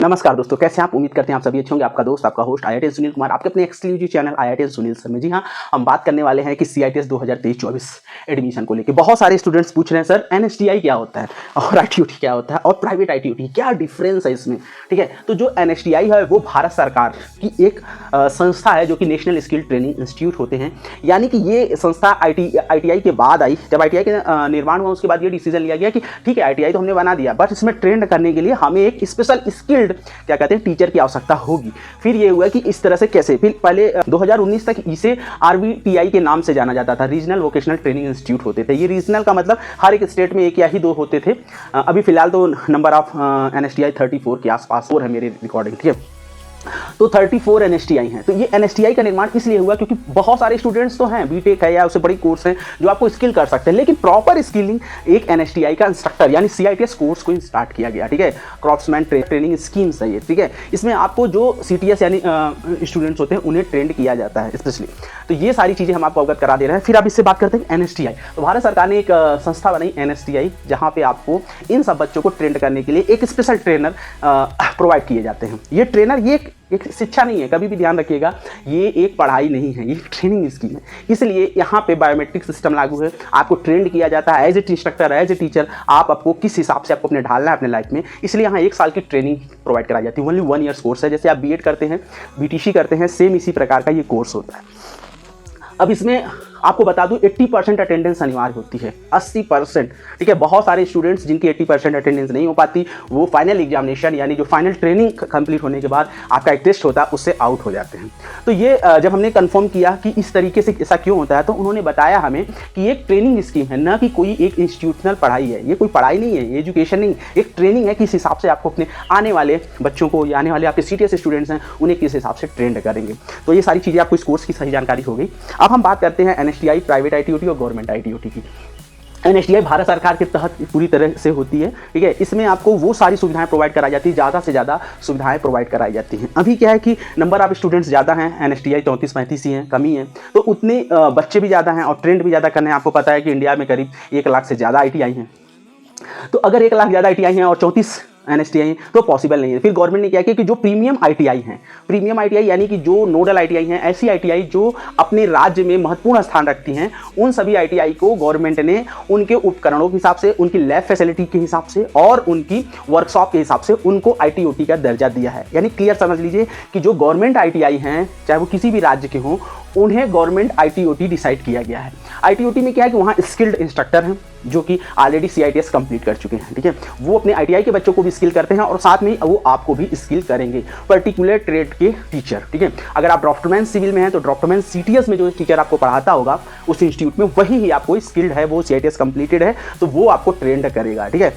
नमस्कार दोस्तों, कैसे हैं आप? उम्मीद करते हैं आप सभी अच्छे होंगे। आपका दोस्त, आपका होस्ट IITian सुनील कुमार, आपके अपने exclusive channel IITian Sunil sir में। जी हाँ, हम बात करने वाले हैं कि CITS 2023-24 एडमिशन को लेकर। बहुत सारे स्टूडेंट्स पूछ रहे हैं सर NSTI क्या होता है और ITOT क्या होता है और प्राइवेट ITOT क्या डिफरेंस है इसमें। ठीक है, तो जो NSTI है वो भारत सरकार की एक संस्था है जो कि नेशनल स्किल ट्रेनिंग इंस्टीट्यूट होते हैं। यानी कि ये संस्था ITI के बाद आई। जब ITI के निर्माण हुआ उसके बाद ये डिसीजन लिया गया कि ठीक है ITI तो हमने बना दिया, बट इसमें ट्रेंड करने के लिए हमें एक स्पेशल स्किल्ड क्या कहते हैं टीचर की आवश्यकता होगी। फिर ये हुआ कि इस तरह से कैसे, फिर पहले 2019 तक इसे RVTI के नाम से जाना जाता था, रीजनल वोकेशनल ट्रेनिंग इंस्टीट्यूट होते थे। ये रीजनल का मतलब हर एक स्टेट में एक या ही दो होते थे। अभी फिलहाल तो नंबर ऑफ NSTI 34 के आसपास और है मेरी रिकॉर्डिंग। ठीक है, तो 34 NSTI हैं। तो ये NSTI का निर्माण इसलिए हुआ क्योंकि बहुत सारे स्टूडेंट्स तो हैं, बीटेक है या उससे बड़ी कोर्स हैं जो आपको स्किल कर सकते हैं, लेकिन प्रॉपर स्किलिंग एक NSTI का इंस्ट्रक्टर यानी CITS कोर्स को स्टार्ट किया गया। ठीक है, क्रॉफ्ट्समैन ट्रेनिंग स्कीम्स है ये। ठीक है, इसमें आपको जो CTS यानी स्टूडेंट्स होते हैं उन्हें ट्रेंड किया जाता है स्पेशली। तो ये सारी चीज़ें हम आपको अवगत करा दे रहे हैं। फिर अब इससे बात करते हैं NSTI। तो भारत सरकार ने एक संस्था बनाई NSTI, जहाँ पे आपको इन सब बच्चों को ट्रेंड करने के लिए एक स्पेशल ट्रेनर प्रोवाइड किए जाते हैं। ये ट्रेनर ये एक शिक्षा नहीं है, कभी भी ध्यान रखिएगा, ये एक पढ़ाई नहीं है, ये ट्रेनिंग स्कीम है। इसलिए यहाँ पे बायोमेट्रिक सिस्टम लागू है। आपको ट्रेंड किया जाता है as a instructor, as a teacher. आपको किस हिसाब से आपको अपने ढालना है अपने लाइफ में, इसलिए यहाँ 1 साल की ट्रेनिंग प्रोवाइड कराई जाती है। ओनली 1 ईयर्स कोर्स है। जैसे आप BEd करते हैं, BTC करते हैं, सेम इसी प्रकार का ये कोर्स होता है। अब इसमें आपको बता दूं 80% अटेंडेंस अनिवार्य होती है, 80%। ठीक है, बहुत सारे स्टूडेंट्स जिनकी 80% अटेंडेंस नहीं हो पाती, वो फाइनल एग्जामिनेशन यानी जो फाइनल ट्रेनिंग कंप्लीट होने के बाद आपका एक टेस्ट होता है उससे आउट हो जाते हैं। तो ये जब हमने कंफर्म किया कि इस तरीके से ऐसा क्यों होता है, तो उन्होंने बताया हमें कि एक ट्रेनिंग स्कीम है, ना कि कोई एक इंस्टीट्यूशनल पढ़ाई है। ये कोई पढ़ाई नहीं है, एजुकेशन नहीं, एक ट्रेनिंग है। किस हिसाब से आपको अपने आने वाले बच्चों को या आने वाले आपके CTS स्टूडेंट्स हैं उन्हें किस हिसाब से ट्रेंड करेंगे। तो ये सारी चीज़ें आपको इस कोर्स की सही जानकारी हो गई। अब हम बात करते हैं NSTI, प्राइवेट ITOT और गवर्नमेंट ITOT की। NSTI भारत सरकार के तहत पूरी तरह से होती है। ठीक है, इसमें आपको वो सारी सुविधाएं प्रोवाइड कराई जाती है, ज़्यादा से ज़्यादा सुविधाएं प्रोवाइड कराई जाती हैं। अभी क्या है कि नंबर ऑफ स्टूडेंट्स ज़्यादा हैं, NSTI 34-35 ही हैं, कमी है, तो उतने बच्चे भी ज़्यादा हैं और ट्रेंड भी ज़्यादा करने हैं। आपको पता है कि इंडिया में करीब 1 लाख से ज़्यादा ITI हैं। तो अगर 1 लाख ज़्यादा ITI हैं और 34 NSTI तो पॉसिबल नहीं है। फिर गवर्नमेंट ने क्या किया कि जो प्रीमियम ITI हैं, प्रीमियम ITI यानी कि जो नोडल ITI हैं, ऐसी ITI जो अपने राज्य में महत्वपूर्ण स्थान रखती हैं, उन सभी ITI को गवर्नमेंट ने उनके उपकरणों के हिसाब से, उनकी लैब फैसिलिटी के हिसाब से और उनकी वर्कशॉप के हिसाब से उनको ITOT का दर्जा दिया है। यानी क्लियर समझ लीजिए कि जो गवर्नमेंट ITI हैं, चाहे वो किसी भी राज्य के हों, उन्हें गवर्नमेंट ITOT डिसाइड किया गया है। ITOT में क्या है कि वहाँ स्किल्ड इंस्ट्रक्टर हैं जो कि ऑलरेडी CITS कंप्लीट कर चुके हैं। ठीक है, वो अपने ITI के बच्चों को भी स्किल करते हैं और साथ में वो आपको भी स्किल करेंगे, पर्टिकुलर ट्रेड के टीचर। ठीक है, अगर आप ड्राफ्टमैन सिविल में हैं तो ड्राफ्टमैन CTS में जो टीचर आपको पढ़ाता होगा उस इंस्टीट्यूट में वही ही आपको स्किल्ड है, वो CITS कंप्लीटेड है, तो वो आपको ट्रेंड करेगा। ठीक है,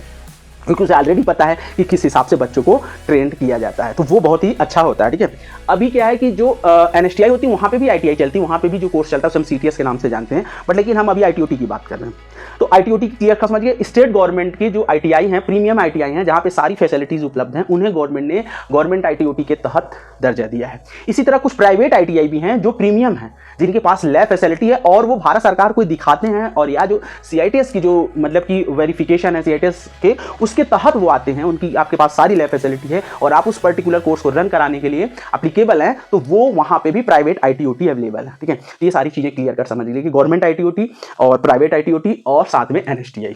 क्योंकि उसे ऑलरेडी पता है कि किस हिसाब से बच्चों को ट्रेंड किया जाता है, तो वो बहुत ही अच्छा होता है। ठीक है, अभी क्या है कि जो NSTI होती है वहाँ पे भी ITI चलती है, वहाँ पे भी जो कोर्स चलता है उसे हम CTS के नाम से जानते हैं, बट लेकिन हम अभी ITOT की बात कर रहे हैं। तो ITOT क्लियर का समझिए, स्टेट गवर्नमेंट की जो ITI हैं, प्रीमियम ITI हैं, जहाँ पे सारी फैसिलिटीज़ उपलब्ध हैं, उन्हें गवर्नमेंट ने गवर्नमेंट ITOT के तहत दर्जा दिया है। इसी तरह कुछ प्राइवेट ITI भी हैं जो प्रीमियम हैं, जिनके पास लैब फैसिलिटी है और वो भारत सरकार को दिखाते हैं, और या जो CITS की जो मतलब कि वेरिफिकेशन है CITS के, उसके तहत वो आते हैं, उनकी आपके पास सारी लैब फैसिलिटी है और आप उस पर्टिकुलर कोर्स को रन कराने के लिए एप्लीकेबल हैं, तो वो वहाँ पे भी प्राइवेट ITOT अवेलेबल है। ठीक है, ये सारी चीज़ें क्लियर कर समझ लीजिए कि गवर्नमेंट ITOT और प्राइवेट ITOT और साथ में NSTI।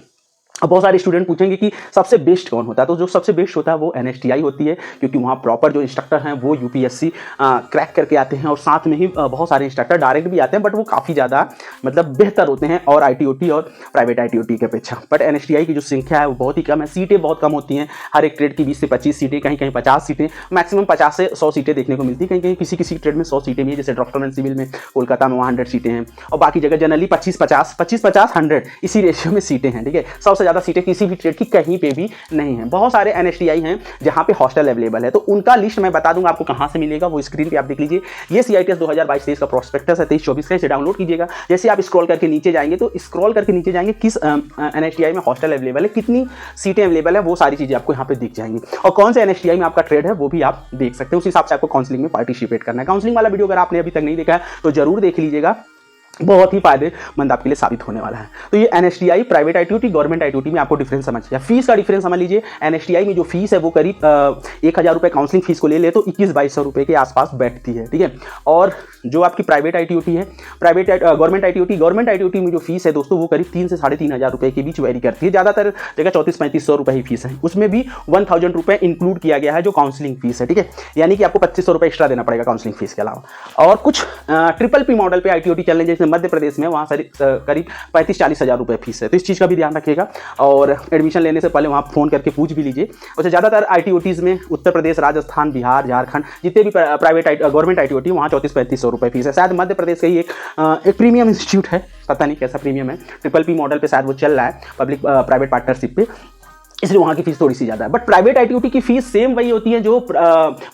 अब बहुत सारे स्टूडेंट पूछेंगे कि सबसे बेस्ट कौन होता है, तो जो सबसे बेस्ट होता है वो NSTI होती है, क्योंकि वहाँ प्रॉपर जो इंस्ट्रक्टर हैं वो UPSC क्रैक करके आते हैं और साथ में ही बहुत सारे इंस्ट्रक्टर डायरेक्ट भी आते हैं, बट वो काफ़ी ज़्यादा मतलब बेहतर होते हैं और ITOT और प्राइवेट ITOT की अपेक्षा। बट NSTI की जो संख्या है वो बहुत ही कम है, सीटें बहुत कम होती हैं, हर एक ट्रेड की 20 से 25 सीटें, कहीं कहीं 50 सीटें, मैक्सिमम 50 से 100 सीटें देखने को मिलती है। कहीं कहीं किसी किसी ट्रेड में 100 सीटें भी है, जैसे ड्राफ्टमैन सिविल में कोलकाता में वहाँ 100 सीटें हैं, और बाकी जगह जनरली 25-50, 100 इसी रेशियो में सीटें हैं। ठीक है, 100 से ज़्यादा सीटें किसी भी की कहीं पे भी नहीं है। बहुत सारे NSTI हैं जहां पे हॉस्टल अवेलेबल है, तो उनका लिस्ट मैं बता दूंगा आपको कहां से मिलेगा, वो स्क्रीन पे आप देख लीजिए। ये CITS 2022-23 का प्रोस्पेक्टस है, 23-24 का, इसे डाउनलोड कीजिएगा। जैसे आप स्क्रॉल करके नीचे जाएंगे तो स्क्रॉल करके नीचे जाएंगे किस NSTI में हॉस्टल अवेलेबल है, कितनी सीटें अवेलेबल है, वो सारी चीजें आपको यहाँ पे दिख जाएंगी, और कौन से NSTI में आपका ट्रेड है वो भी आप देख सकते हैं। उस हिसाब से आपको काउंसलिंग में पार्टिसिपेट करना है। काउंसलिंग वाला वीडियो अगर आपने अभी तक नहीं देखा है तो जरूर देख लीजिएगा। बहुत ही फायदेमंद आपके लिए साबित होने वाला है। तो ये एनएसटीआई, प्राइवेट आईटीओटी, गवर्नमेंट आईटीओटी में आपको डिफरेंस समझिए। फीस का डिफरेंस समझ लीजिए। एनएसटीआई में जो फीस है वो करीब 1000 रुपये काउंसलिंग फीस को ले ले तो 21-2200 रुपये के आसपास बैठती है, ठीक है। और जो आपकी प्राइवेट आईटीओटी है, गवर्नमेंट आईटीओटी में जो फीस है दोस्तों वो करीब 3 से 3500 रुपये के बीच वेरी करती है। ज़्यादातर जगह 3400-3500 रुपये ही फीस है। उसमें भी 1000 रुपये इंक्लूड किया गया है जो काउंसलिंग फीस है, ठीक है। यानी कि आपको 2500 रुपये एक्स्ट्रा देना पड़ेगा काउंसलिंग फीस के अलावा। और कुछ ट्रिपल पी मॉडल पे आईटीओटी चल रही है, जैसे मध्य प्रदेश में, वहाँ करीब 35-40 हज़ार रुपये फीस है। तो इस चीज़ का भी ध्यान रखिएगा और एडमिशन लेने से पहले वहाँ फ़ोन करके पूछ भी लीजिए। वैसे ज़्यादातर आईटीओटीज़ में उत्तर प्रदेश, राजस्थान, बिहार, झारखंड जितने भी प्राइवेट गवर्नमेंट आईटीओटी वहाँ 3400-3500 रुपये फीस है। शायद मध्य प्रदेश का ही एक प्रीमियम इंस्टीट्यूट है, पता नहीं कैसा प्रीमियम है, ट्रिपल पी मॉडल पे शायद वो चल रहा है, पब्लिक प्राइवेट पार्टनरशिप पे, इसलिए वहाँ की फीस थोड़ी सी ज़्यादा है। बट प्राइवेट आईटीओटी की फीस सेम वही होती है जो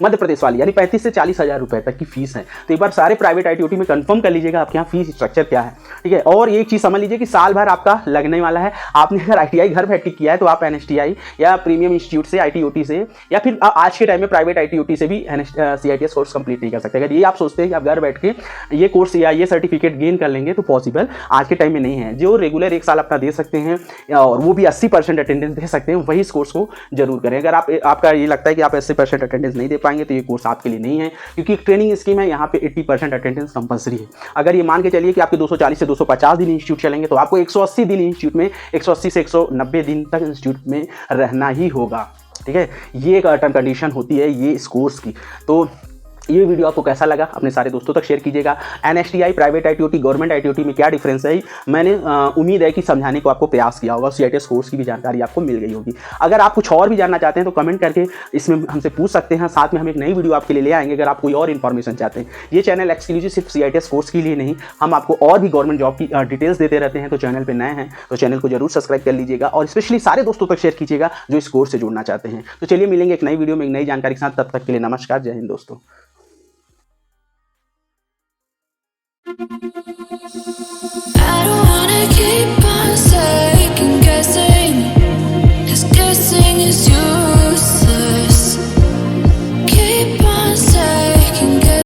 मध्य प्रदेश वाली, यानी 35 से 40 हज़ार रुपये तक की फीस है। तो एक बार सारे प्राइवेट आईटीओटी में कंफर्म कर लीजिएगा आपके यहाँ फीस स्ट्रक्चर क्या है, ठीक है। और एक चीज़ समझ लीजिए कि साल भर आपका लगने वाला है। आपने अगर आईटीआई घर बैठ के किया है तो आप एनएसटीआई या प्रीमियम इंस्टीट्यूट से, आईटीओटी से, या फिर आज के टाइम में प्राइवेट आईटीओटी से भी सीआईटीएस कोर्स कंप्लीट नहीं कर सकते। अगर ये आप सोचते हैं कि आप घर बैठ के ये कोर्स या ये सर्टिफिकेट गेन कर लेंगे तो पॉसिबल आज के टाइम में नहीं है। जो रेगुलर एक साल अपना दे सकते हैं और वो भी 80% अटेंडेंस दे सकते हैं, वही इस कोर्स को जरूर करें। अगर आपका ये लगता है कि आप 80% अटेंडेंस नहीं दे पाएंगे तो ये कोर्स आपके लिए नहीं है, क्योंकि एक ट्रेनिंग स्कीम है, यहाँ पे 80% अटेंडेंस कंपलसरी है। अगर ये मान के चलिए कि आपके 240 से 250 दिन इंस्टीट्यूट चलेंगे तो आपको 180 दिन इंस्टीट्यूट में, 180 से 190 दिन तक इंस्टीट्यूट में रहना ही होगा, ठीक है। ये एक टर्म कंडीशन होती है ये इस कोर्स की। तो ये वीडियो आपको कैसा लगा अपने सारे दोस्तों तक शेयर कीजिएगा। एनएसटीआई, प्राइवेट आईटीओटी, गवर्नमेंट आईटीओटी में क्या डिफरेंस है, मैंने उम्मीद है कि समझाने को आपको प्रयास किया होगा। सीआईटीएस कोर्स की भी जानकारी आपको मिल गई होगी। अगर आप कुछ और भी जानना चाहते हैं तो कमेंट करके इसमें हमसे पूछ सकते हैं। साथ में हम एक नई वीडियो आपके लिए ले आएंगे अगर आप कोई और इन्फॉर्मेशन चाहते हैं। ये चैनल एक्सक्लूसिव सिर्फ सीआईटीएस कोर्स के लिए नहीं, हम आपको और भी गवर्नमेंट जॉब की डिटेल्स देते रहते हैं। तो चैनल पर नए हैं तो चैनल को जरूर सब्सक्राइब कर लीजिएगा और स्पेशली सारे दोस्तों तक शेयर कीजिएगा जो इस कोर्स से जुड़ना चाहते हैं। तो चलिए मिलेंगे एक नई वीडियो में एक नई जानकारी के साथ। तब तक के लिए नमस्कार, जय हिंद दोस्तों।